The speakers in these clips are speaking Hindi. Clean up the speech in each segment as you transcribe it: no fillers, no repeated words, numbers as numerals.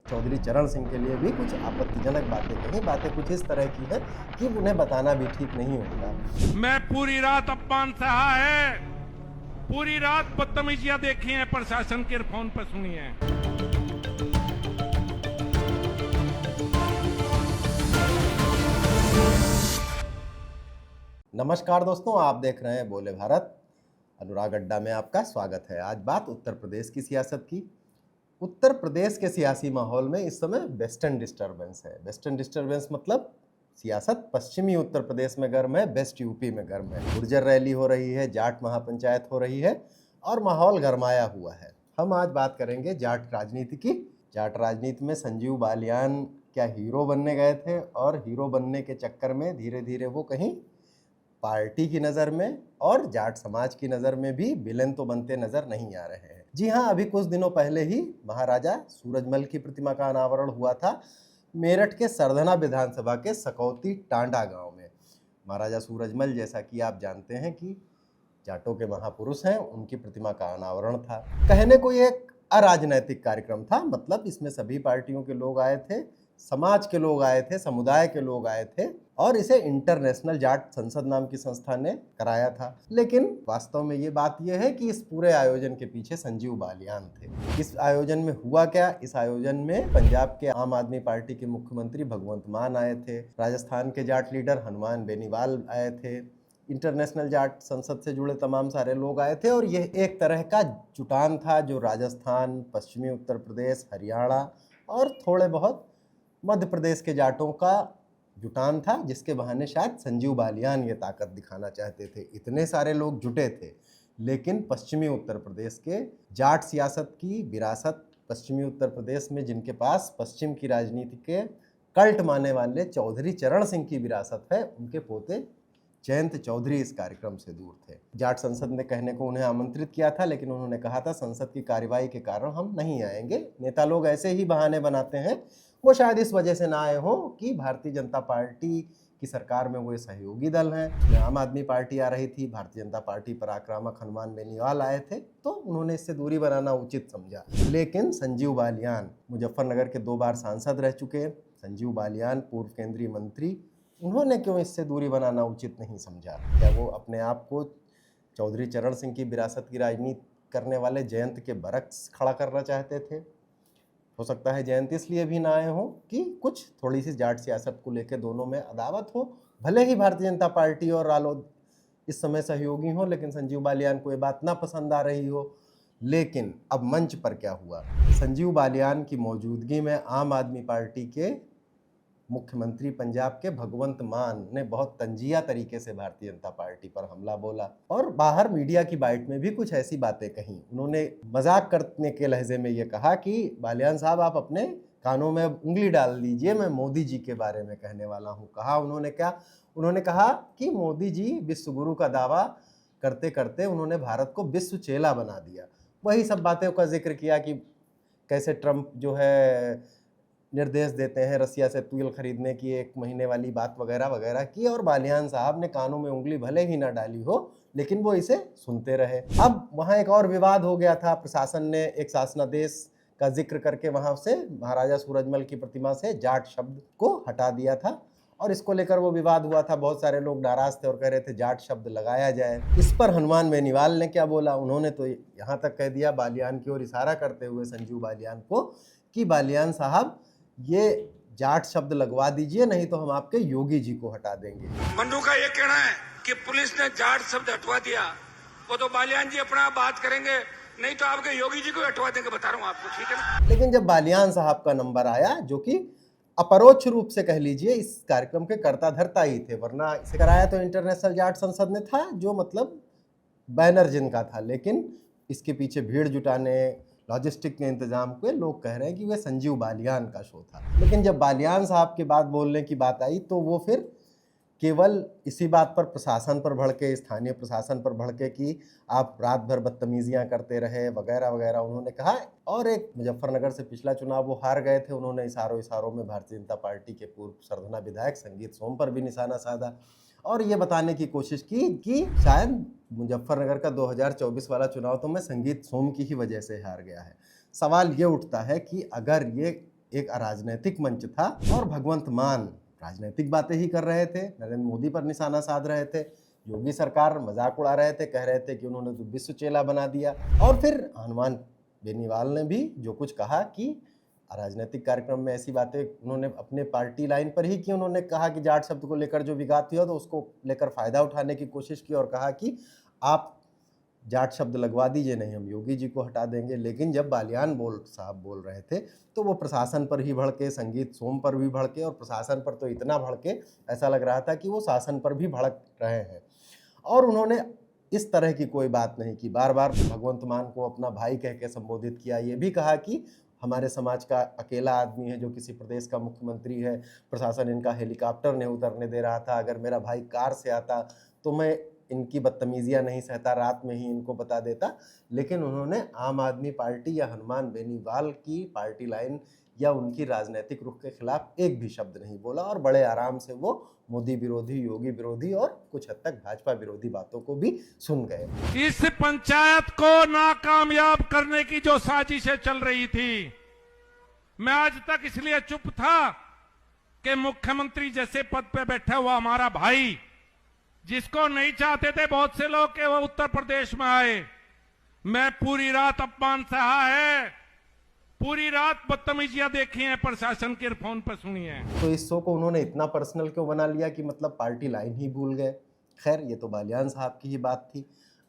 चौधरी चरण सिंह के लिए भी कुछ आपत्तिजनक बातें कही। बातें कुछ इस तरह की हैं कि उन्हें बताना भी ठीक नहीं होगा। मैं पूरी रात अपमान सहा है, पूरी रात बदतमीजियां देखी हैं, प्रशासन के फोन पर सुनी हैं। नमस्कार दोस्तों, आप देख रहे हैं बोले भारत। अनुराग अड्डा में आपका स्वागत है। आज बात उत्तर प्रदेश की सियासत की। उत्तर प्रदेश के सियासी माहौल में इस समय वेस्टर्न डिस्टर्बेंस है। वेस्टर्न डिस्टर्बेंस मतलब सियासत पश्चिमी उत्तर प्रदेश में गर्म है, वेस्ट यूपी में गर्म है। गुर्जर रैली हो रही है, जाट महापंचायत हो रही है और माहौल गरमाया हुआ है। हम आज बात करेंगे जाट राजनीति की। जाट राजनीति में संजीव बालियान क्या हीरो बनने गए थे और हीरो बनने के चक्कर में धीरे धीरे वो कहीं पार्टी की नज़र में और जाट समाज की नज़र में भी विलेन तो बनते नजर नहीं आ रहे हैं। जी हाँ, अभी कुछ दिनों पहले ही महाराजा सूरजमल की प्रतिमा का अनावरण हुआ था मेरठ के सरधना विधानसभा के सकौती टांडा गांव में। महाराजा सूरजमल, जैसा कि आप जानते हैं कि जाटों के महापुरुष हैं, उनकी प्रतिमा का अनावरण था। कहने को ये एक अराजनैतिक कार्यक्रम था, मतलब इसमें सभी पार्टियों के लोग आए थे, समाज के लोग आए थे, समुदाय के लोग आए थे और इसे इंटरनेशनल जाट संसद नाम की संस्था ने कराया था। लेकिन वास्तव में ये बात यह है कि इस पूरे आयोजन के पीछे संजीव बालियान थे। इस आयोजन में हुआ क्या? इस आयोजन में पंजाब के आम आदमी पार्टी के मुख्यमंत्री भगवंत मान आए थे, राजस्थान के जाट लीडर हनुमान बेनीवाल आए थे, इंटरनेशनल जाट संसद से जुड़े तमाम सारे लोग आए थे और यह एक तरह का जुटान था जो राजस्थान, पश्चिमी उत्तर प्रदेश, हरियाणा और थोड़े बहुत मध्य प्रदेश के जाटों का जुटान था, जिसके बहाने शायद संजीव बालियान ये ताकत दिखाना चाहते थे। इतने सारे लोग जुटे थे, लेकिन पश्चिमी उत्तर प्रदेश के जाट सियासत की विरासत, पश्चिमी उत्तर प्रदेश में जिनके पास पश्चिम की राजनीति के कल्ट माने वाले चौधरी चरण सिंह की विरासत है, उनके पोते जयंत चौधरी इस कार्यक्रम से दूर थे। जाट संसद ने कहने को उन्हें आमंत्रित किया था, लेकिन उन्होंने कहा था संसद की कार्यवाही के कारण हम नहीं आएंगे। नेता लोग ऐसे ही बहाने बनाते हैं, वो शायद इस वजह से ना आए हो कि भारतीय जनता पार्टी की सरकार में वो सहयोगी दल हैं। आम आदमी पार्टी आ रही थी, भारतीय जनता पार्टी पर आक्रामक हनुमान बेनीवाल आए थे, तो उन्होंने इससे दूरी बनाना उचित समझा। लेकिन संजीव बालियान मुजफ्फरनगर के 2 बार सांसद रह चुके, संजीव बालियान पूर्व केंद्रीय मंत्री, उन्होंने क्यों इससे दूरी बनाना उचित नहीं समझा? क्या वो अपने आप को चौधरी चरण सिंह की विरासत की राजनीति करने वाले जयंत के बरक्स खड़ा करना चाहते थे? हो सकता है जयंत इसलिए भी ना आए हो कि कुछ थोड़ी सी जाट सियासत को लेकर दोनों में अदावत हो। भले ही भारतीय जनता पार्टी और रालोद इस समय सहयोगी हो, लेकिन संजीव बालियान को ये बात ना पसंद आ रही हो। लेकिन अब मंच पर क्या हुआ? संजीव बालियान की मौजूदगी में आम आदमी पार्टी के मुख्यमंत्री पंजाब के भगवंत मान ने बहुत तंजिया तरीके से भारतीय जनता पार्टी पर हमला बोला और बाहर मीडिया की बाइट में भी कुछ ऐसी बातें कही। उन्होंने मजाक करने के लहजे में ये कहा कि बालियान साहब, आप अपने कानों में उंगली डाल लीजिए, मैं मोदी जी के बारे में कहने वाला हूँ। कहा उन्होंने क्या? उन्होंने कहा कि मोदी जी विश्व गुरु का दावा करते करते उन्होंने भारत को विश्व चेला बना दिया। वही सब बातों का जिक्र किया कि कैसे ट्रंप जो है निर्देश देते हैं रसिया से तेल खरीदने की, 1 महीने वाली बात वगैरह वगैरह की। और बालियान साहब ने कानों में उंगली भले ही ना डाली हो, लेकिन वो इसे सुनते रहे। अब वहाँ एक और विवाद हो गया था। प्रशासन ने एक शासनादेश का जिक्र करके वहाँ से महाराजा सूरजमल की प्रतिमा से जाट शब्द को हटा दिया था और इसको लेकर वो विवाद हुआ था। बहुत सारे लोग नाराज थे और कह रहे थे जाट शब्द लगाया जाए। इस पर हनुमान बेनीवाल ने क्या बोला? उन्होंने तो यहाँ तक कह दिया, बालियान की ओर इशारा करते हुए संजीव बालियान को, कि बालियान साहब ये जाट शब्द लगवा दीजिए, नहीं तो हम आपके योगी जी को हटा देंगे। मन्नू का ये कहना है कि पुलिस ने जाट शब्द हटवा दिया, वो तो बालियान जी अपना बात करेंगे, नहीं तो आपके योगी जी को हटवा देंगे। बता रहा हूँ आपको, ठीक है ना? लेकिन जब बालियान साहब का नंबर आया, जो कि अपरोक्ष रूप से कह लीजिए इस कार्यक्रम के कर्ता धर्ता ही थे, वरना इसे कराया तो इंटरनेशनल जाट संसद ने था, जो मतलब बैनर जिनका था, लेकिन इसके पीछे भीड़ जुटाने, लॉजिस्टिक के इंतजाम के लोग कह रहे हैं कि वह संजीव बालियान का शो था। लेकिन जब बालियान साहब के बाद बोलने की बात आई तो वो फिर केवल इसी बात पर प्रशासन पर भड़के, स्थानीय प्रशासन पर भड़के कि आप रात भर बदतमीजियां करते रहे वगैरह वगैरह उन्होंने कहा। और एक मुजफ्फरनगर से पिछला चुनाव वो हार गए थे, उन्होंने इशारों में भारतीय जनता पार्टी के पूर्व सरधना विधायक संगीत सोम पर भी निशाना साधा और ये बताने की कोशिश की कि शायद मुजफ्फरनगर का 2024 वाला चुनाव तो मैं संगीत सोम की ही वजह से हार गया है। सवाल ये उठता है कि अगर ये एक अराजनैतिक मंच था और भगवंत मान राजनीतिक बातें ही कर रहे थे, नरेंद्र मोदी पर निशाना साध रहे थे, योगी सरकार मजाक उड़ा रहे थे, कह रहे थे कि उन्होंने तो विश्व चेला बना दिया। और फिर हनुमान बेनीवाल ने भी जो कुछ कहा कि राजनीतिक कार्यक्रम में ऐसी बातें उन्होंने अपने पार्टी लाइन पर ही की, उन्होंने कहा कि जाट शब्द को लेकर जो विवाद हुआ तो उसको लेकर फायदा उठाने की कोशिश की और कहा कि आप जाट शब्द लगवा दीजिए, नहीं हम योगी जी को हटा देंगे। लेकिन जब बालियान साहब बोल रहे थे तो वो प्रशासन पर ही भड़के, संगीत सोम पर भी भड़के और प्रशासन पर तो इतना भड़के ऐसा लग रहा था कि वो शासन पर भी भड़क रहे हैं। और उन्होंने इस तरह की कोई बात नहीं की, बार बार भगवंत मान को अपना भाई कह के संबोधित किया, ये भी कहा कि हमारे समाज का अकेला आदमी है जो किसी प्रदेश का मुख्यमंत्री है, प्रशासन इनका हेलीकॉप्टर नहीं उतरने दे रहा था, अगर मेरा भाई कार से आता तो मैं इनकी बदतमीजियां नहीं सहता, रात में ही इनको बता देता। लेकिन उन्होंने आम आदमी पार्टी या हनुमान बेनीवाल की पार्टी लाइन या उनकी राजनीतिक रुख के खिलाफ एक भी शब्द नहीं बोला और बड़े आराम से वो मोदी विरोधी, योगी विरोधी और कुछ हद तक भाजपा विरोधी बातों को भी सुन गए। इस पंचायत को नाकामयाब करने की जो साजिशें चल रही थी, मैं आज तक इसलिए चुप था कि मुख्यमंत्री जैसे पद पे बैठा हुआ हमारा भाई, जिसको नहीं चाहते थे बहुत से लोग कि वो उत्तर प्रदेश में आए, मैं पूरी रात अपमान सहा है, पूरी रात बदतमीजियां देखी हैं, प्रशासन के फोन पर सुनी है। तो इस शो को उन्होंने इतना पर्सनल क्यों बना लिया कि मतलब पार्टी लाइन ही भूल गए। खैर ये तो बालियान साहब की ही बात थी।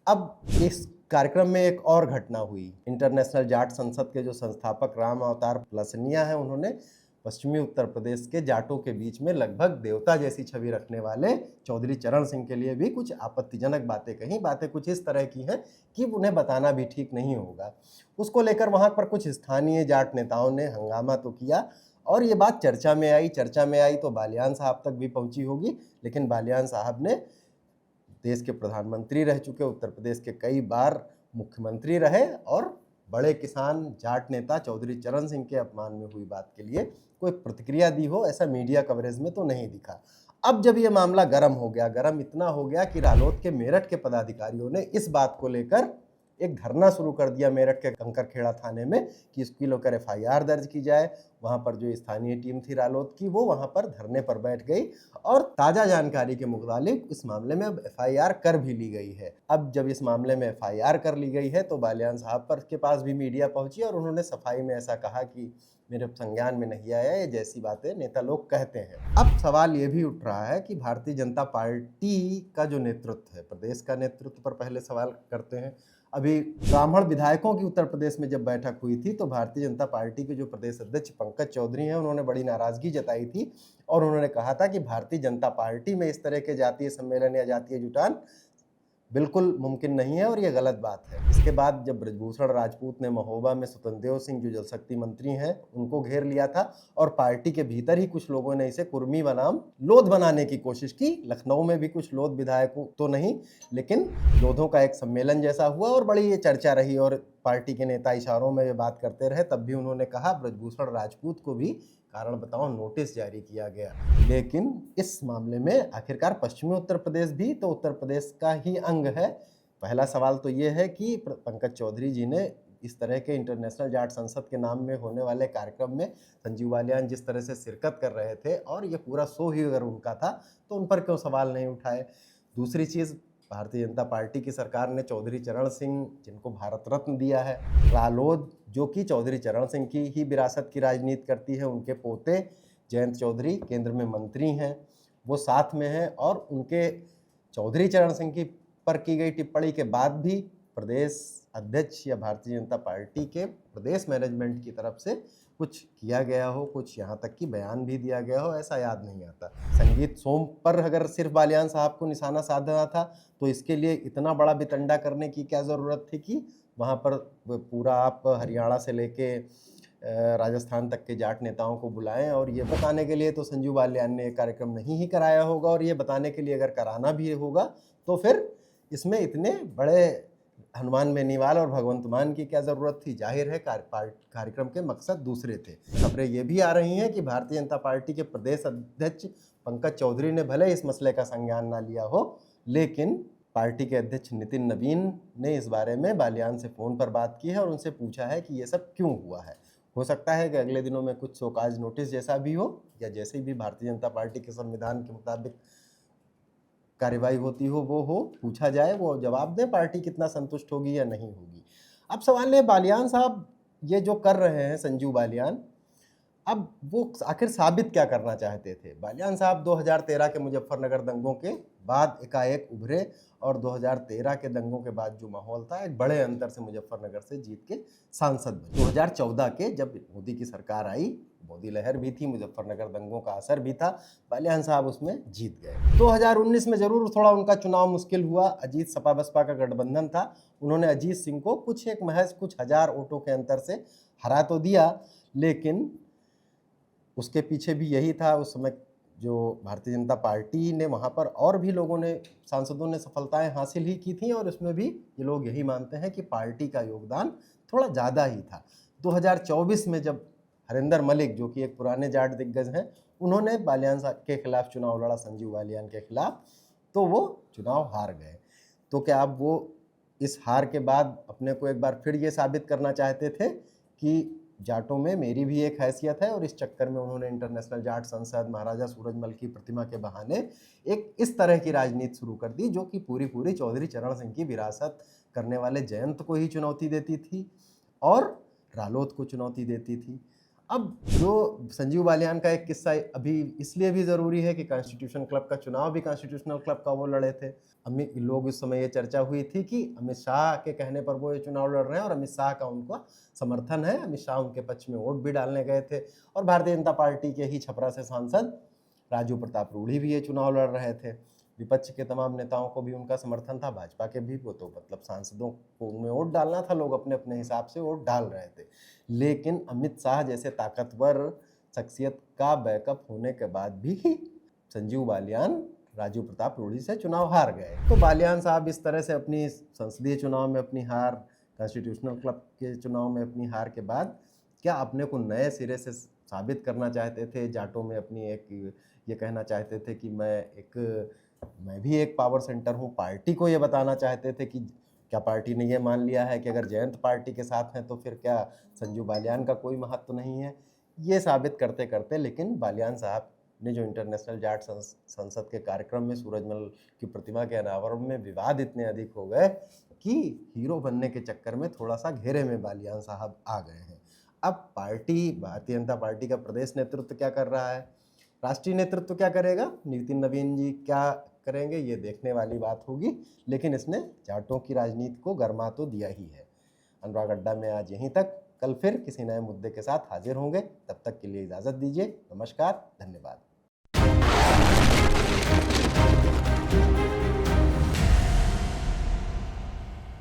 अब इस कार्यक्रम में एक और घटना हुई। इंटरनेशनल जाट संसद के जो संस्थापक राम अवतार पलसनिया है, उन्होंने पश्चिमी उत्तर प्रदेश के जाटों के बीच में लगभग देवता जैसी छवि रखने वाले चौधरी चरण सिंह के लिए भी कुछ आपत्तिजनक बातें कही। बातें कुछ इस तरह की हैं कि उन्हें बताना भी ठीक नहीं होगा। उसको लेकर वहां पर कुछ स्थानीय जाट नेताओं ने हंगामा तो किया और ये बात चर्चा में आई तो बालियान साहब तक भी पहुंची होगी। लेकिन बालियान साहब ने देश के प्रधानमंत्री रह चुके, उत्तर प्रदेश के कई बार मुख्यमंत्री रहे और बड़े किसान जाट नेता चौधरी चरण सिंह के अपमान में हुई बात के लिए कोई प्रतिक्रिया दी हो, ऐसा मीडिया कवरेज में तो नहीं दिखा। अब जब ये मामला गर्म इतना हो गया कि रालोद के मेरठ के पदाधिकारियों ने इस बात को लेकर एक धरना शुरू कर दिया मेरठ के कंकरखेड़ा थाने में कि इसकी लेकर FIR दर्ज की जाए। वहां पर जो स्थानीय टीम थी रालोद की, वो वहां पर धरने पर बैठ गई और ताजा जानकारी के मुताबिक इस मामले में अब FIR कर भी ली गई है। अब जब इस मामले में FIR कर ली गई है तो बालियान साहब पर के पास भी मीडिया पहुंची और उन्होंने सफाई में ऐसा कहा कि मेरे संज्ञान में नहीं आया, ये जैसी बातें नेता लोग कहते हैं। अब सवाल ये भी उठ रहा है कि भारतीय जनता पार्टी का जो नेतृत्व है, प्रदेश का नेतृत्व पर पहले सवाल करते हैं। अभी ब्राह्मण विधायकों की उत्तर प्रदेश में जब बैठक हुई थी तो भारतीय जनता पार्टी के जो प्रदेश अध्यक्ष पंकज चौधरी हैं, उन्होंने बड़ी नाराजगी जताई थी और उन्होंने कहा था कि भारतीय जनता पार्टी में इस तरह के जातीय सम्मेलन या जातीय जुटान बिल्कुल मुमकिन नहीं है और ये गलत बात है। इसके बाद जब ब्रजभूषण राजपूत ने महोबा में स्वतंत्र सिंह जो जल शक्ति मंत्री हैं उनको घेर लिया था और पार्टी के भीतर ही कुछ लोगों ने इसे कुर्मी बनाम लोध बनाने की कोशिश की। लखनऊ में भी कुछ लोध विधायकों तो नहीं, लेकिन लोधों का एक सम्मेलन जैसा हुआ और बड़ी ये चर्चा रही और पार्टी के नेता इशारों में ये बात करते रहे। तब भी उन्होंने कहा ब्रजभूषण राजपूत को भी कारण बताओ नोटिस जारी किया गया। लेकिन इस मामले में आखिरकार पश्चिमी उत्तर प्रदेश भी तो उत्तर प्रदेश का ही अंग है। पहला सवाल तो ये है कि पंकज चौधरी जी ने इस तरह के इंटरनेशनल जाट संसद के नाम में होने वाले कार्यक्रम में संजीव बालियान जिस तरह से शिरकत कर रहे थे और ये पूरा शो ही अगर उनका था तो उन पर क्यों सवाल नहीं उठाए। दूसरी चीज़, भारतीय जनता पार्टी की सरकार ने चौधरी चरण सिंह, जिनको भारत रत्न दिया है, रालोद जो कि चौधरी चरण सिंह की ही विरासत की राजनीति करती है, उनके पोते जयंत चौधरी केंद्र में मंत्री हैं, वो साथ में हैं और उनके चौधरी चरण सिंह की पर की गई टिप्पणी के बाद भी प्रदेश अध्यक्ष या भारतीय जनता पार्टी के प्रदेश मैनेजमेंट की तरफ से कुछ किया गया हो, कुछ यहाँ तक कि बयान भी दिया गया हो, ऐसा याद नहीं आता। संगीत सोम पर अगर सिर्फ बालियान साहब को निशाना साधना था तो इसके लिए इतना बड़ा बितंडा करने की क्या ज़रूरत थी कि वहाँ पर पूरा आप हरियाणा से लेके राजस्थान तक के जाट नेताओं को बुलाएं और ये बताने के लिए तो संजीव बालियान ने कार्यक्रम नहीं ही कराया होगा और ये बताने के लिए अगर कराना भी होगा तो फिर इसमें इतने बड़े हनुमान बेनीवाल और भगवंत मान की क्या ज़रूरत थी। जाहिर है कार्यक्रम के मकसद दूसरे थे। खबरें ये भी आ रही हैं कि भारतीय जनता पार्टी के प्रदेश अध्यक्ष पंकज चौधरी ने भले इस मसले का संज्ञान ना लिया हो, लेकिन पार्टी के अध्यक्ष नितिन नवीन ने इस बारे में बालियान से फ़ोन पर बात की है और उनसे पूछा है कि ये सब क्यों हुआ है। हो सकता है कि अगले दिनों में कुछ शोकाज नोटिस जैसा भी हो, या जैसे भी भारतीय जनता पार्टी के संविधान के मुताबिक कार्यवाही होती हो वो हो, पूछा जाए, वो जवाब दे, पार्टी कितना संतुष्ट होगी या नहीं होगी। अब सवाल है, बालियान साहब ये जो कर रहे हैं, संजीव बालियान, अब वो आखिर साबित क्या करना चाहते थे? बालियान साहब 2013 के मुजफ्फरनगर दंगों के बाद एकाएक उभरे और 2013 के दंगों के बाद जो माहौल था, एक बड़े अंतर से मुजफ्फरनगर से जीत के सांसद बने। 2014 के जब मोदी की सरकार आई, मोदी लहर भी थी, मुजफ्फरनगर दंगों का असर भी था, बालियान साहब उसमें जीत गए। 2019 में जरूर थोड़ा उनका चुनाव मुश्किल हुआ। अजीत सपा बसपा का गठबंधन था, उन्होंने अजीत सिंह को महज कुछ हजार वोटों के अंतर से हरा तो दिया, लेकिन उसके पीछे भी यही था उस समय जो भारतीय जनता पार्टी ने, वहाँ पर और भी लोगों ने, सांसदों ने सफलताएं हासिल ही की थी, और उसमें भी ये लोग यही मानते हैं कि पार्टी का योगदान थोड़ा ज़्यादा ही था। 2024 में जब हरिंदर मलिक, जो कि एक पुराने जाट दिग्गज हैं, उन्होंने बालियान के खिलाफ चुनाव लड़ा, संजीव बालियान के खिलाफ, तो वो चुनाव हार गए। तो क्या अब वो इस हार के बाद अपने को एक बार फिर ये साबित करना चाहते थे कि जाटों में मेरी भी एक हैसियत है, और इस चक्कर में उन्होंने इंटरनेशनल जाट संसद, महाराजा सूरजमल की प्रतिमा के बहाने एक इस तरह की राजनीति शुरू कर दी, जो कि पूरी चौधरी चरण सिंह की विरासत करने वाले जयंत को ही चुनौती देती थी और रालोद को चुनौती देती थी। अब जो संजीव बालियान का एक किस्सा अभी इसलिए भी ज़रूरी है कि कॉन्स्टिट्यूशन क्लब का चुनाव भी कॉन्स्टिट्यूशनल क्लब का वो लड़े थे। अमित लोग उस समय ये चर्चा हुई थी कि अमित शाह के कहने पर वो ये चुनाव लड़ रहे हैं और अमित शाह का उनको समर्थन है। अमित शाह उनके पक्ष में वोट भी डालने गए थे, और भारतीय जनता पार्टी के ही छपरा से सांसद राजू प्रताप रूढ़ी भी ये चुनाव लड़ रहे थे। विपक्ष के तमाम नेताओं को भी उनका समर्थन था, भाजपा के भी। वो तो मतलब सांसदों को उनमें वोट डालना था, लोग अपने अपने हिसाब से वोट डाल रहे थे। लेकिन अमित शाह जैसे ताकतवर शख्सियत का बैकअप होने के बाद भी संजीव बालियान राजू प्रताप रूढ़ी से चुनाव हार गए। तो बालियान साहब इस तरह से अपनी संसदीय चुनाव में अपनी हार, कॉन्स्टिट्यूशनल क्लब के चुनाव में अपनी हार के बाद क्या अपने को नए सिरे से साबित करना चाहते थे? जाटों में अपनी एक ये कहना चाहते थे कि मैं भी एक पावर सेंटर हूँ। पार्टी को ये बताना चाहते थे कि क्या पार्टी ने ये मान लिया है कि अगर जयंत पार्टी के साथ हैं तो फिर क्या संजीव बालियान का कोई महत्व नहीं है? ये साबित करते करते लेकिन बालियान साहब ने जो इंटरनेशनल जाट संसद के कार्यक्रम में सूरजमल की प्रतिमा के अनावरण में विवाद इतने अधिक हो गए कि हीरो बनने के चक्कर में थोड़ा सा घेरे में बालियान साहब आ गए हैं। अब पार्टी, भारतीय जनता पार्टी का प्रदेश नेतृत्व क्या कर रहा है, राष्ट्रीय नेतृत्व क्या करेगा, नितिन नवीन जी क्या करेंगे, ये देखने वाली बात होगी। लेकिन इसने जाटों की राजनीति को गरमा तो दिया ही है। अनुराग अड्डा में आज यहीं तक, कल फिर किसी नए मुद्दे के साथ हाजिर होंगे। तब तक के लिए इजाज़त दीजिए। नमस्कार, धन्यवाद।